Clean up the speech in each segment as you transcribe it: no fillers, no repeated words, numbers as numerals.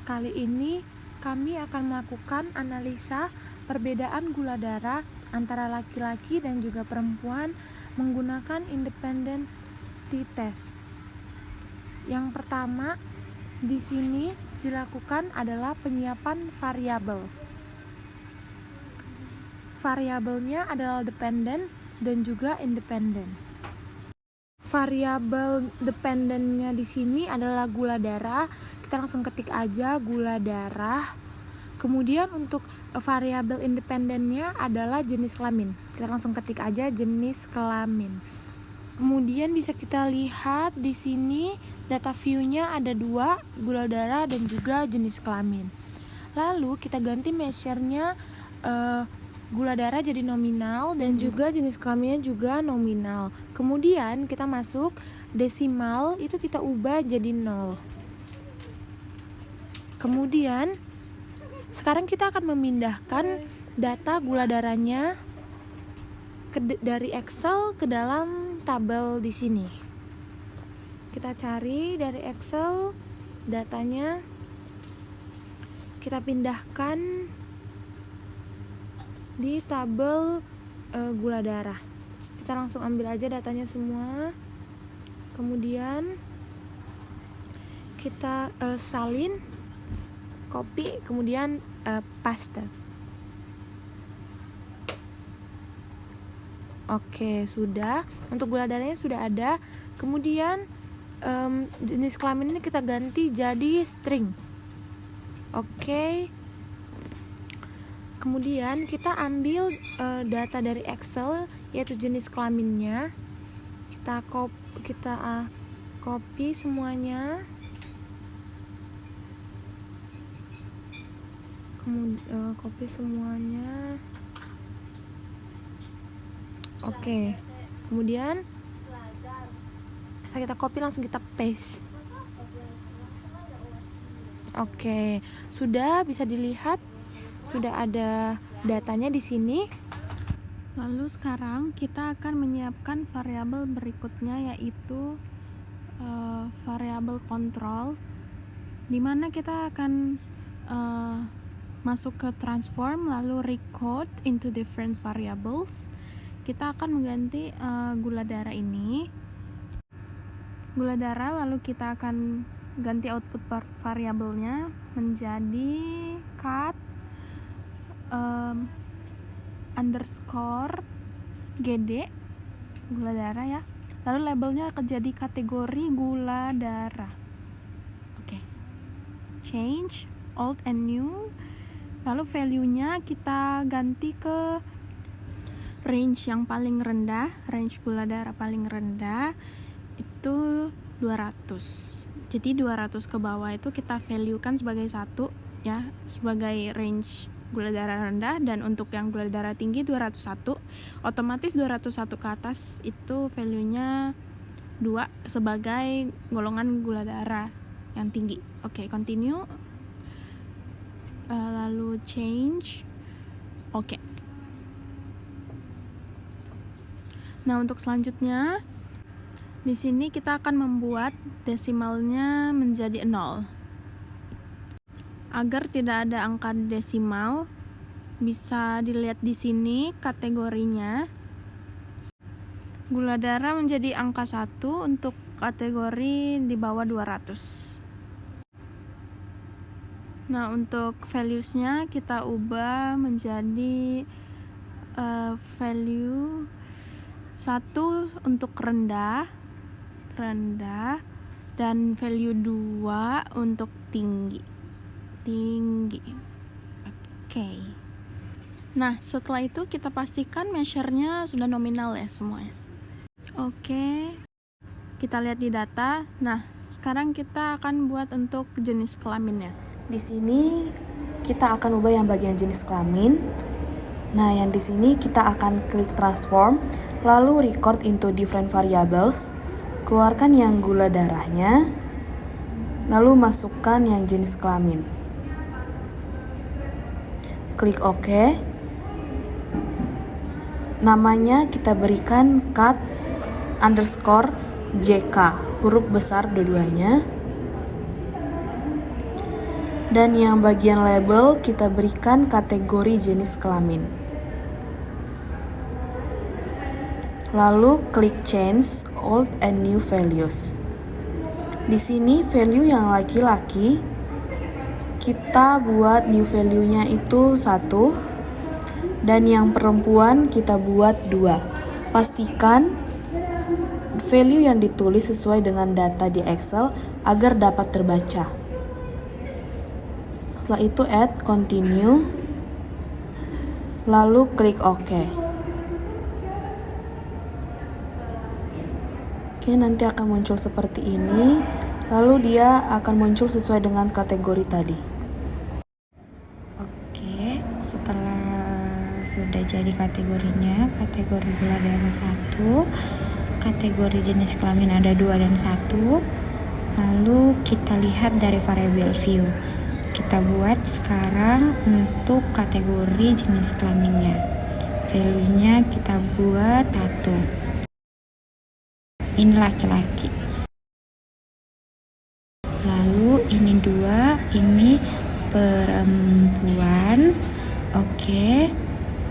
Kali ini kami akan melakukan analisa perbedaan gula darah antara laki-laki dan juga perempuan menggunakan independent t-test. Yang pertama di sini dilakukan adalah penyiapan variabel. Variabelnya adalah dependent dan juga independent. Variabel dependennya di sini adalah gula darah. Kita langsung ketik aja gula darah. Kemudian untuk variabel independennya adalah jenis kelamin. Kita langsung ketik aja jenis kelamin. Kemudian bisa kita lihat di sini data view-nya ada 2, gula darah dan juga jenis kelamin. Lalu kita ganti measure-nya gula darah jadi nominal dan juga jenis kelaminnya juga nominal. Kemudian kita masuk desimal, itu kita ubah jadi 0. Kemudian sekarang kita akan memindahkan data gula darahnya dari Excel ke dalam tabel di sini. Kita cari dari Excel datanya, kita pindahkan di tabel gula darah. Kita langsung ambil aja datanya semua. Kemudian kita salin, copy, kemudian paste. Oke, sudah. Untuk gula darahnya sudah ada. Kemudian jenis kelamin ini kita ganti jadi string. Oke. Kemudian kita ambil data dari Excel, yaitu jenis kelaminnya. Kita copy semuanya. Kemudian copy semuanya. Oke. Kemudian kita copy, langsung kita paste. Oke, sudah bisa dilihat. Sudah ada datanya di sini. Lalu sekarang kita akan menyiapkan variabel berikutnya, yaitu variabel kontrol, di mana kita akan masuk ke transform lalu recode into different variables. Kita akan mengganti gula darah ini. Gula darah, lalu kita akan ganti output variabelnya menjadi cut underscore GD, gula darah ya. Lalu labelnya akan jadi kategori gula darah. Oke. Change old and new. Lalu value-nya kita ganti ke range yang paling rendah. Range gula darah paling rendah itu 200. Jadi 200 ke bawah itu kita value-kan sebagai 1 ya, sebagai range gula darah rendah, dan untuk yang gula darah tinggi 201. Otomatis 201 ke atas itu value-nya 2 sebagai golongan gula darah yang tinggi. Oke, continue. Lalu change. Oke. Nah, untuk selanjutnya di sini kita akan membuat desimalnya menjadi 0. Agar tidak ada angka desimal, bisa dilihat di sini kategorinya. Gula darah menjadi angka 1 untuk kategori di bawah 200. Nah, untuk values-nya kita ubah menjadi value 1 untuk rendah, dan value 2 untuk tinggi. Oke. Nah, setelah itu kita pastikan measure-nya sudah nominal ya semuanya. Oke. Kita lihat di data. Nah, sekarang kita akan buat untuk jenis kelaminnya. Di sini kita akan ubah yang bagian jenis kelamin. Nah, yang di sini kita akan klik transform, lalu record into different variables. Keluarkan yang gula darahnya, lalu masukkan yang jenis kelamin. Klik OK. Namanya kita berikan cut underscore JK, huruf besar dua-duanya. Dan yang bagian label kita berikan kategori jenis kelamin. Lalu klik change old and new values. Di sini value yang laki-laki kita buat new value-nya itu 1, dan yang perempuan kita buat 2. Pastikan value yang ditulis sesuai dengan data di Excel agar dapat terbaca. Setelah itu add continue, lalu klik OK. Oke, nanti akan muncul seperti ini, lalu dia akan muncul sesuai dengan kategori tadi. Oke, setelah sudah jadi kategorinya, kategori gula darah 1, kategori jenis kelamin ada 2 dan 1. Lalu kita lihat dari variabel view. Kita buat sekarang untuk kategori jenis kelaminnya. Value-nya kita buat 1. Ini laki-laki. Lalu ini 2, ini perempuan. Oke.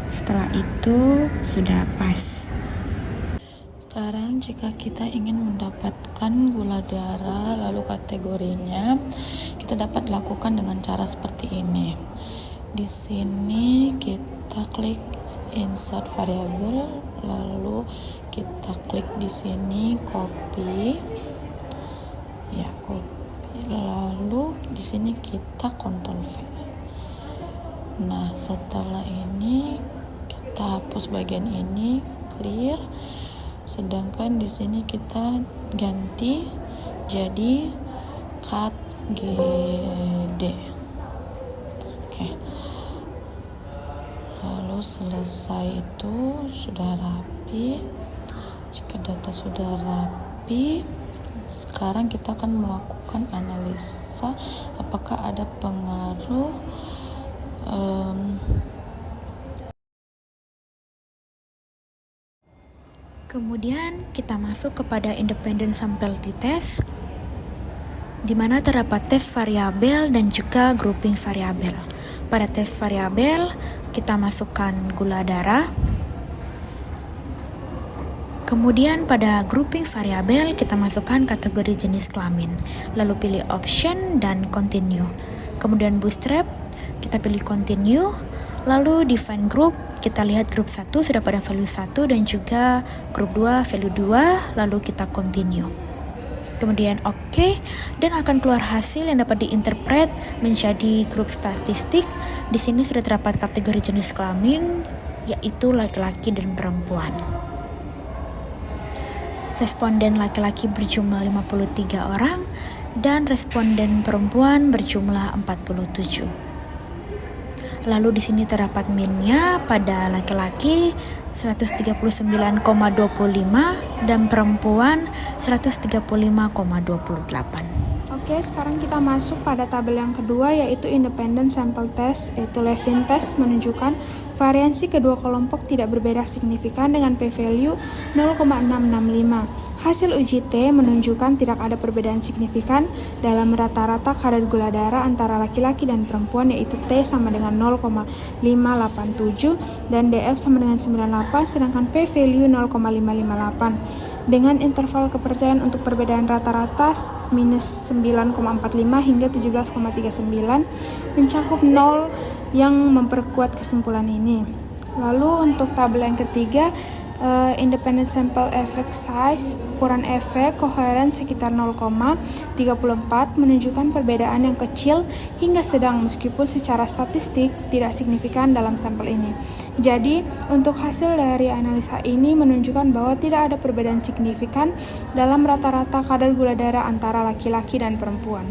Setelah itu sudah pas. Sekarang jika kita ingin mendapatkan gula darah lalu kategorinya, kita dapat lakukan dengan cara seperti ini. Di sini kita klik insert variable, lalu kita klik di sini copy. Ya, copy. Lalu di sini kita Ctrl V. Nah, setelah ini kita hapus bagian ini, clear. Sedangkan di sini kita ganti jadi cut GD. Oke. Lalu selesai itu sudah rapi. Jika data sudah rapi, sekarang kita akan melakukan analisa apakah ada pengaruh Kemudian kita masuk kepada independent sample t-test, di mana terdapat tes variabel dan juga grouping variabel. Pada tes variabel kita masukkan gula darah. Kemudian pada grouping variabel kita masukkan kategori jenis kelamin. Lalu pilih option dan continue. Kemudian bootstrap kita pilih continue. Lalu define group, kita lihat grup 1 sudah pada value 1 dan juga grup 2 value 2, lalu kita continue. Kemudian OK, dan akan keluar hasil yang dapat diinterpret menjadi grup statistik. Di sini sudah terdapat kategori jenis kelamin, yaitu laki-laki dan perempuan. Responden laki-laki berjumlah 53 orang dan responden perempuan berjumlah 47. Lalu di sini terdapat min-nya pada laki-laki 139,25 dan perempuan 135,28. Oke, sekarang kita masuk pada tabel yang kedua, yaitu independent sample test, yaitu Levin test menunjukkan variansi kedua kelompok tidak berbeda signifikan dengan p-value 0,665. Hasil uji T menunjukkan tidak ada perbedaan signifikan dalam rata-rata kadar gula darah antara laki-laki dan perempuan, yaitu T sama dengan 0,587 dan DF sama dengan 98, sedangkan p-value 0,558. Dengan interval kepercayaan untuk perbedaan rata-rata minus 9,45 hingga 17,39 mencakup 0 yang memperkuat kesimpulan ini. Lalu untuk tabel yang ketiga, independent sample effect size, ukuran efek koheren sekitar 0,34 menunjukkan perbedaan yang kecil hingga sedang meskipun secara statistik tidak signifikan dalam sampel ini. Jadi, untuk hasil dari analisa ini menunjukkan bahwa tidak ada perbedaan signifikan dalam rata-rata kadar gula darah antara laki-laki dan perempuan.